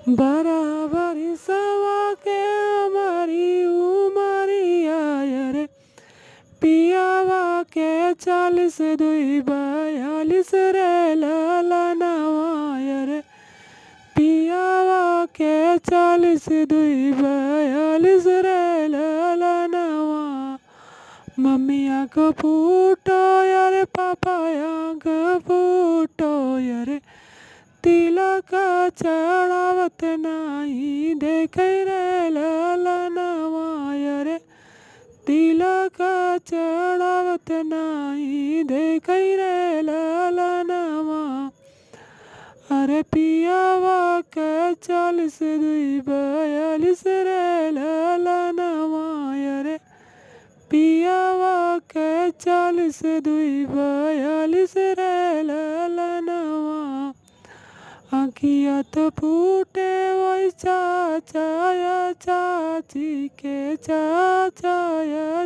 बराबरी सवा के हमारी उमरिया रे पियावा के 40 दुई 42 रे ललनवा रे पियावा के 40 दुई 42 रे ललनवा मम्मिया को फूटो यारे पापाया को फूटो यारे तिलक चढ़ावत नाही देखे रे ललनवा रे तिलक चढ़ावत नाही देखे रे ललनवा अरे पियावा के 40 दुई 42 रे ललनवा रे पियावा के 40 दुई 42 रे ललनवा आँखिया तो फूटे वही चाचा या चाची के चाचा या